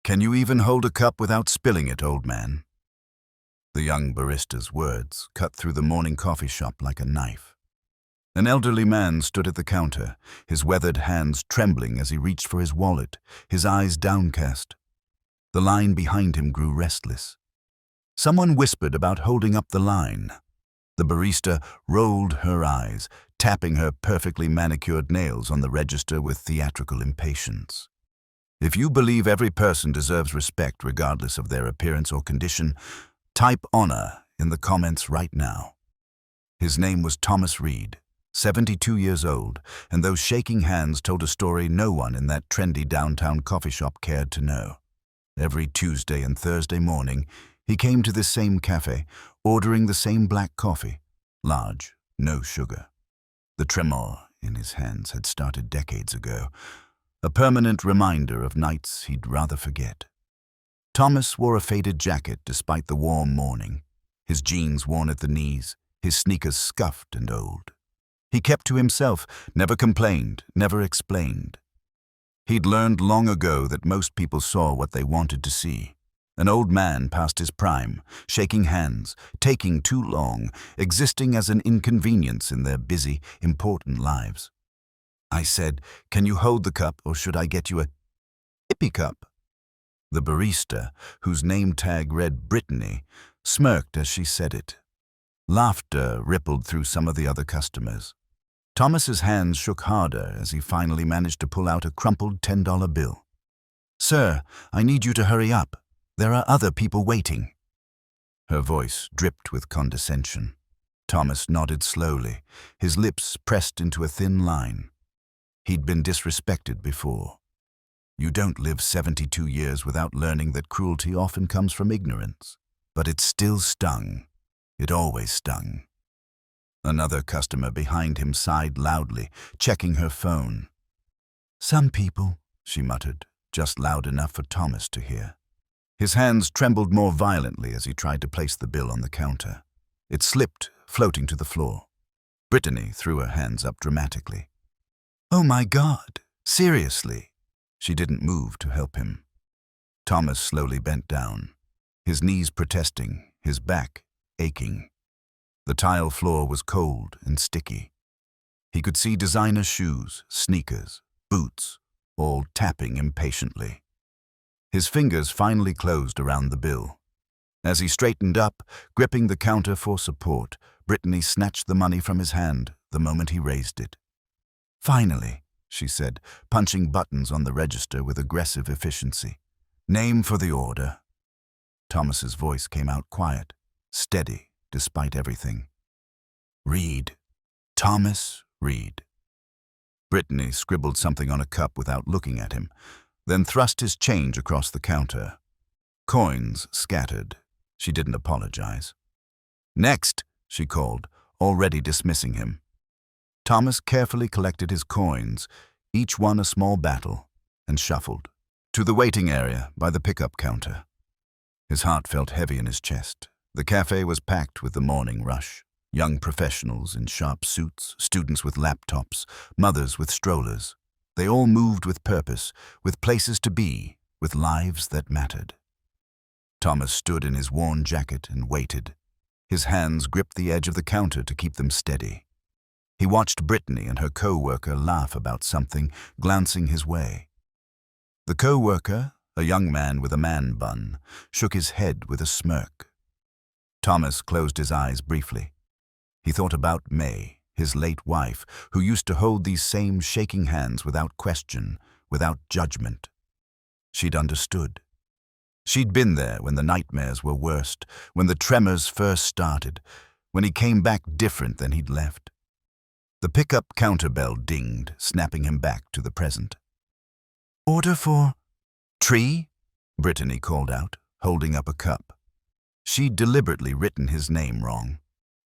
Can you even hold a cup without spilling it, old man? The young barista's words cut through the morning coffee shop like a knife. An elderly man stood at the counter, his weathered hands trembling as he reached for his wallet, his eyes downcast. The line behind him grew restless. Someone whispered about holding up the line. The barista rolled her eyes, tapping her perfectly manicured nails on the register with theatrical impatience. If you believe every person deserves respect regardless of their appearance or condition, type honor in the comments right now. His name was Thomas Reed, 72 years old, and those shaking hands told a story no one in that trendy downtown coffee shop cared to know. Every Tuesday and Thursday morning, he came to this same cafe, ordering the same black coffee, large, no sugar. The tremor in his hands had started decades ago, a permanent reminder of nights he'd rather forget. Thomas wore a faded jacket despite the warm morning, his jeans worn at the knees, his sneakers scuffed and old. He kept to himself, never complained, never explained. He'd learned long ago that most people saw what they wanted to see. An old man past his prime, shaking hands, taking too long, existing as an inconvenience in their busy, important lives. I said, "Can you hold the cup, or should I get you a hippie cup?" The barista, whose name tag read Brittany, smirked as she said it. Laughter rippled through some of the other customers. Thomas's hands shook harder as he finally managed to pull out a crumpled $10 bill. "Sir, I need you to hurry up. There are other people waiting." Her voice dripped with condescension. Thomas nodded slowly, his lips pressed into a thin line. He'd been disrespected before. You don't live 72 years without learning that cruelty often comes from ignorance. But it still stung. It always stung. Another customer behind him sighed loudly, checking her phone. "Some people," she muttered, just loud enough for Thomas to hear. His hands trembled more violently as he tried to place the bill on the counter. It slipped, floating to the floor. Brittany threw her hands up dramatically. "Oh my God, seriously?" She didn't move to help him. Thomas slowly bent down, his knees protesting, his back aching. The tile floor was cold and sticky. He could see designer shoes, sneakers, boots, all tapping impatiently. His fingers finally closed around the bill. As he straightened up, gripping the counter for support, Brittany snatched the money from his hand the moment he raised it. "Finally," she said, punching buttons on the register with aggressive efficiency. "Name for the order." Thomas's voice came out quiet, steady, despite everything. "Reed. Thomas Reed." Brittany scribbled something on a cup without looking at him, then thrust his change across the counter. Coins scattered. She didn't apologize. "Next," she called, already dismissing him. Thomas carefully collected his coins, each one a small battle, and shuffled to the waiting area by the pickup counter. His heart felt heavy in his chest. The cafe was packed with the morning rush. Young professionals in sharp suits, students with laptops, mothers with strollers. They all moved with purpose, with places to be, with lives that mattered. Thomas stood in his worn jacket and waited. His hands gripped the edge of the counter to keep them steady. He watched Brittany and her co-worker laugh about something, glancing his way. The co-worker, a young man with a man bun, shook his head with a smirk. Thomas closed his eyes briefly. He thought about May, his late wife, who used to hold these same shaking hands without question, without judgment. She'd understood. She'd been there when the nightmares were worst, when the tremors first started, when he came back different than he'd left. The pickup counter bell dinged, snapping him back to the present. "Order for Tree?" Brittany called out, holding up a cup. She'd deliberately written his name wrong.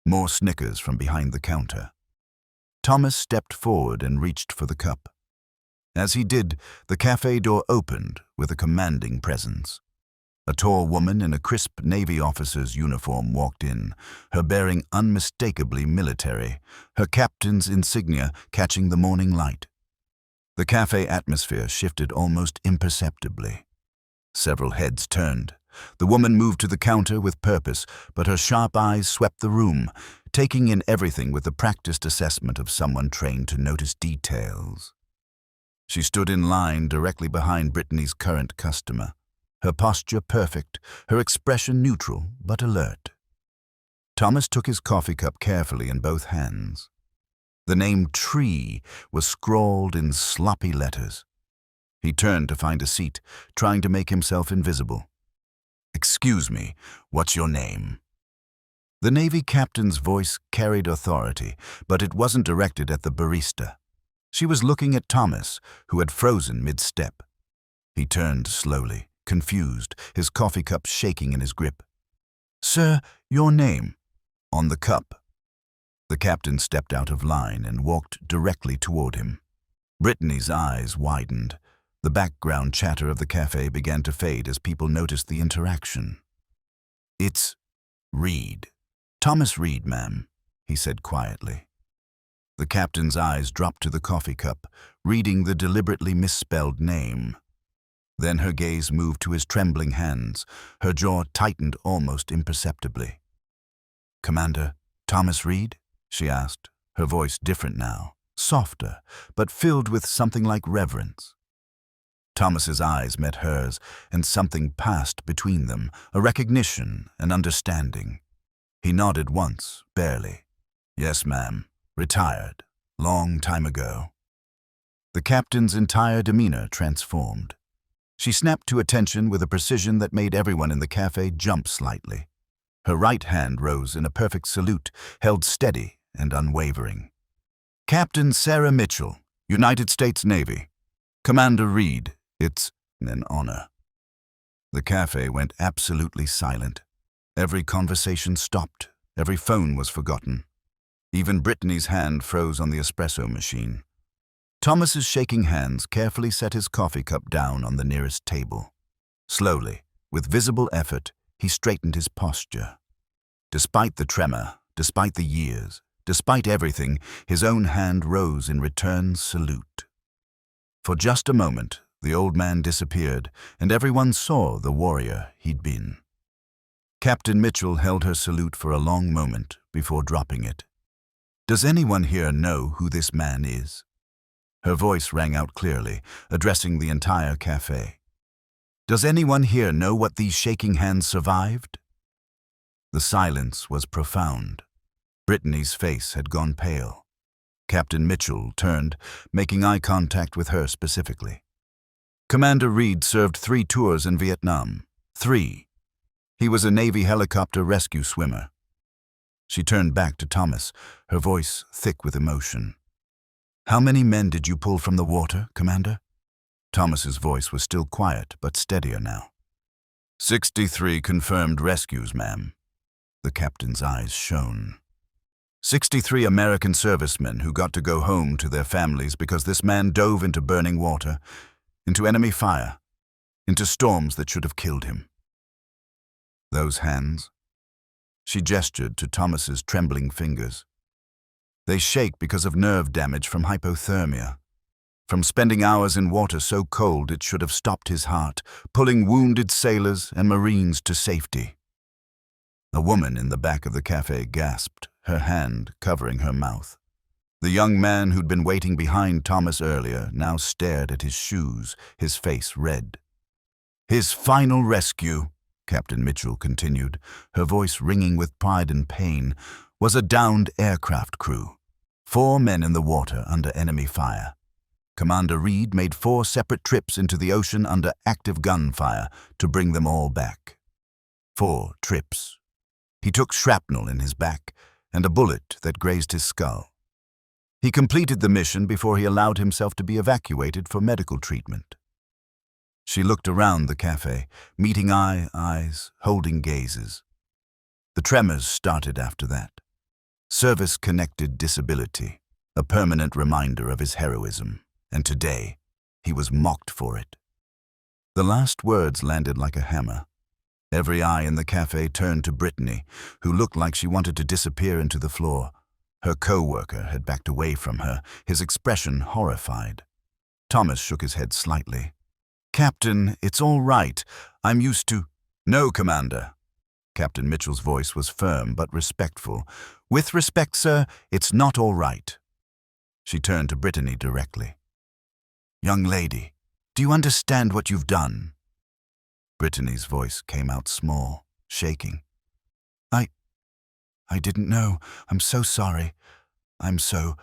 More snickers from behind the counter. Thomas stepped forward and reached for the cup. As he did, the cafe door opened with a commanding presence. A tall woman in a crisp Navy officer's uniform walked in, her bearing unmistakably military, her captain's insignia catching the morning light. The cafe atmosphere shifted almost imperceptibly. Several heads turned. The woman moved to the counter with purpose, but her sharp eyes swept the room, taking in everything with the practiced assessment of someone trained to notice details. She stood in line directly behind Brittany's current customer, her posture perfect, her expression neutral but alert. Thomas took his coffee cup carefully in both hands. The name Tree was scrawled in sloppy letters. He turned to find a seat, trying to make himself invisible. "Excuse me, what's your name?" The Navy captain's voice carried authority, but it wasn't directed at the barista. She was looking at Thomas, who had frozen mid-step. He turned slowly, confused, his coffee cup shaking in his grip. "Sir, your name?" "On the cup." The captain stepped out of line and walked directly toward him. Brittany's eyes widened. The background chatter of the café began to fade as people noticed the interaction. "It's Reed. Thomas Reed, ma'am," he said quietly. The captain's eyes dropped to the coffee cup, reading the deliberately misspelled name. Then her gaze moved to his trembling hands. Her jaw tightened almost imperceptibly. "Commander Thomas Reed?" she asked, her voice different now, softer, but filled with something like reverence. Thomas's eyes met hers, and something passed between them, a recognition, an understanding. He nodded once, barely. "Yes, ma'am. Retired. Long time ago." The captain's entire demeanor transformed. She snapped to attention with a precision that made everyone in the café jump slightly. Her right hand rose in a perfect salute, held steady and unwavering. "Captain Sarah Mitchell, United States Navy. Commander Reed, it's an honor." The café went absolutely silent. Every conversation stopped. Every phone was forgotten. Even Brittany's hand froze on the espresso machine. Thomas's shaking hands carefully set his coffee cup down on the nearest table. Slowly, with visible effort, he straightened his posture. Despite the tremor, despite the years, despite everything, his own hand rose in return salute. For just a moment, the old man disappeared, and everyone saw the warrior he'd been. Captain Mitchell held her salute for a long moment before dropping it. "Does anyone here know who this man is?" Her voice rang out clearly, addressing the entire café. "Does anyone here know what these shaking hands survived?" The silence was profound. Brittany's face had gone pale. Captain Mitchell turned, making eye contact with her specifically. "Commander Reed served 3 tours in Vietnam. 3. He was a Navy helicopter rescue swimmer." She turned back to Thomas, her voice thick with emotion. "How many men did you pull from the water, Commander?" Thomas's voice was still quiet, but steadier now. 63 confirmed rescues, ma'am." The captain's eyes shone. 63 American servicemen who got to go home to their families because this man dove into burning water, into enemy fire, into storms that should have killed him. Those hands. She gestured to Thomas's trembling fingers. They shake because of nerve damage from hypothermia, from spending hours in water so cold it should have stopped his heart, pulling wounded sailors and Marines to safety. A woman in the back of the café gasped, her hand covering her mouth. The young man who'd been waiting behind Thomas earlier now stared at his shoes, his face red. "His final rescue," Captain Mitchell continued, her voice ringing with pride and pain, "was a downed aircraft crew. 4 men in the water under enemy fire. Commander Reed made 4 separate trips into the ocean under active gunfire to bring them all back. 4 trips. He took shrapnel in his back and a bullet that grazed his skull. He completed the mission before he allowed himself to be evacuated for medical treatment." She looked around the café, meeting eyes, holding gazes. The tremors started after that. Service-connected disability, a permanent reminder of his heroism, and today, he was mocked for it. The last words landed like a hammer. Every eye in the café turned to Brittany, who looked like she wanted to disappear into the floor. Her co-worker had backed away from her, his expression horrified. Thomas shook his head slightly. Captain, it's all right. I'm used to— No, Commander. Captain Mitchell's voice was firm but respectful. With respect, sir, it's not all right. She turned to Brittany directly. Young lady, do you understand what you've done? Brittany's voice came out small, shaking. I didn't know. I'm so sorry. I'm so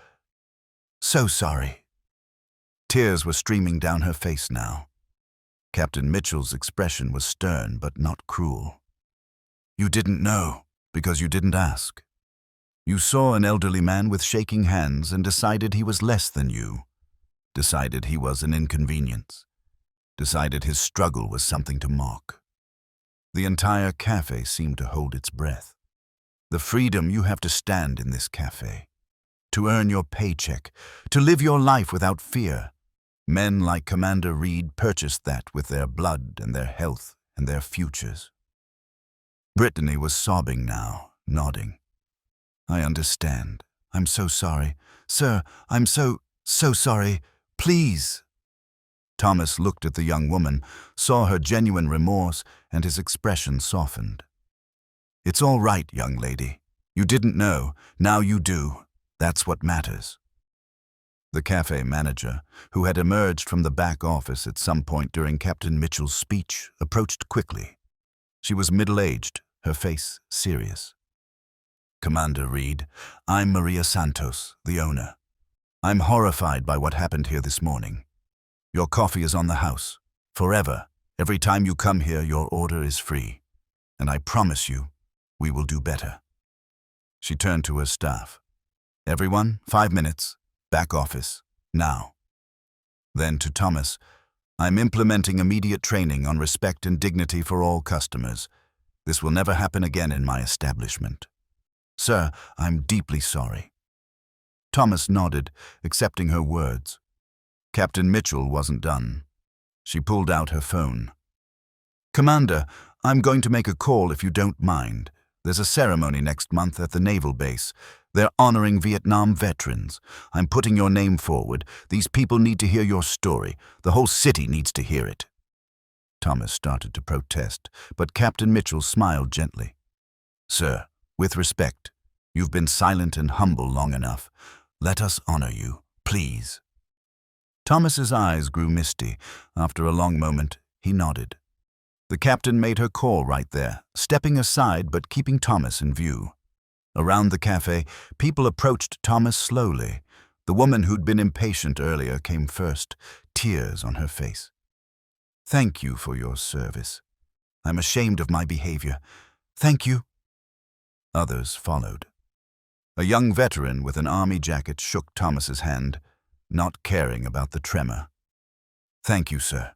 sorry. Tears were streaming down her face now. Captain Mitchell's expression was stern but not cruel. You didn't know because you didn't ask. You saw an elderly man with shaking hands and decided he was less than you. Decided he was an inconvenience. Decided his struggle was something to mock. The entire cafe seemed to hold its breath. The freedom you have to stand in this cafe, to earn your paycheck, to live your life without fear. Men like Commander Reed purchased that with their blood and their health and their futures. Brittany was sobbing now, nodding. I understand. I'm so sorry. Sir, I'm so sorry. Please. Thomas looked at the young woman, saw her genuine remorse, and his expression softened. It's all right, young lady. You didn't know. Now you do. That's what matters. The cafe manager, who had emerged from the back office at some point during Captain Mitchell's speech, approached quickly. She was middle-aged, her face serious. Commander Reed, I'm Maria Santos, the owner. I'm horrified by what happened here this morning. Your coffee is on the house. Forever. Every time you come here, your order is free. And I promise you, we will do better. She turned to her staff. Everyone, 5 minutes. Back office. Now. Then to Thomas, I'm implementing immediate training on respect and dignity for all customers. This will never happen again in my establishment. Sir, I'm deeply sorry. Thomas nodded, accepting her words. Captain Mitchell wasn't done. She pulled out her phone. Commander, I'm going to make a call if you don't mind. There's a ceremony next month at the naval base. They're honoring Vietnam veterans. I'm putting your name forward. These people need to hear your story. The whole city needs to hear it. Thomas started to protest, but Captain Mitchell smiled gently. Sir, with respect, you've been silent and humble long enough. Let us honor you, please. Thomas's eyes grew misty. After a long moment, he nodded. The captain made her call right there, stepping aside but keeping Thomas in view. Around the cafe, people approached Thomas slowly. The woman who'd been impatient earlier came first, tears on her face. Thank you for your service. I'm ashamed of my behavior. Thank you. Others followed. A young veteran with an army jacket shook Thomas's hand, not caring about the tremor. Thank you, sir.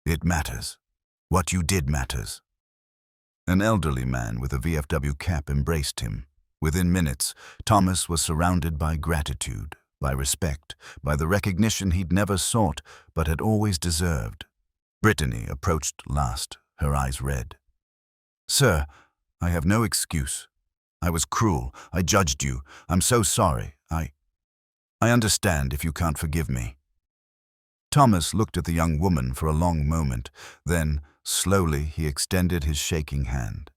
It matters. What you did matters. An elderly man with a VFW cap embraced him. Within minutes, Thomas was surrounded by gratitude, by respect, by the recognition he'd never sought but had always deserved. Brittany approached last, her eyes red. Sir, I have no excuse. I was cruel. I judged you. I'm so sorry. I understand if you can't forgive me. Thomas looked at the young woman for a long moment. Then, slowly, he extended his shaking hand.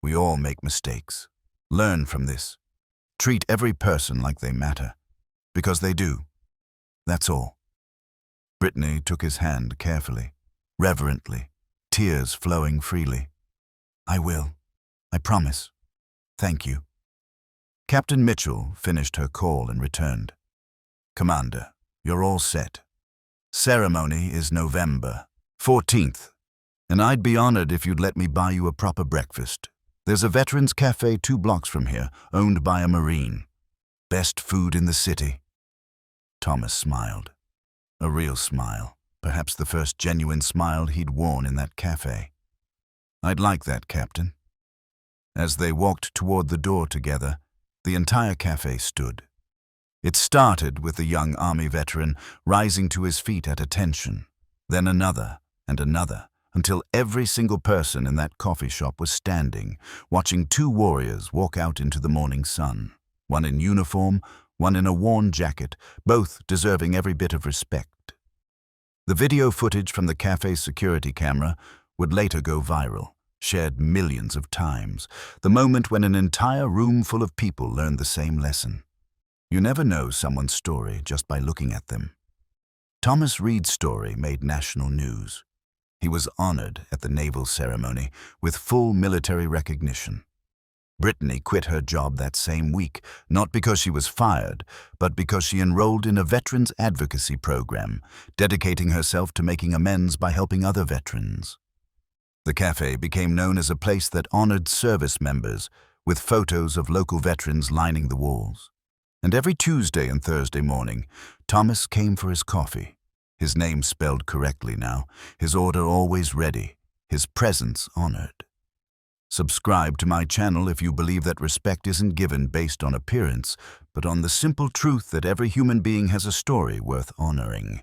We all make mistakes. Learn from this. Treat every person like they matter. Because they do. That's all. Brittany took his hand carefully, reverently, tears flowing freely. I will. I promise. Thank you. Captain Mitchell finished her call and returned. Commander, you're all set. Ceremony is November 14th, and I'd be honored if you'd let me buy you a proper breakfast. There's a veterans cafe 2 blocks from here, owned by a Marine. Best food in the city. Thomas smiled. A real smile, perhaps the first genuine smile he'd worn in that cafe. I'd like that, Captain. As they walked toward the door together, the entire cafe stood. It started with the young Army veteran rising to his feet at attention, then another and another, until every single person in that coffee shop was standing, watching 2 warriors walk out into the morning sun, one in uniform, one in a worn jacket, both deserving every bit of respect. The video footage from the cafe's security camera would later go viral, shared millions of times, the moment when an entire room full of people learned the same lesson. You never know someone's story just by looking at them. Thomas Reed's story made national news. He was honored at the naval ceremony with full military recognition. Brittany quit her job that same week, not because she was fired, but because she enrolled in a veterans advocacy program, dedicating herself to making amends by helping other veterans. The cafe became known as a place that honored service members, with photos of local veterans lining the walls. And every Tuesday and Thursday morning, Thomas came for his coffee. His name spelled correctly now, his order always ready, his presence honored. Subscribe to my channel if you believe that respect isn't given based on appearance, but on the simple truth that every human being has a story worth honoring.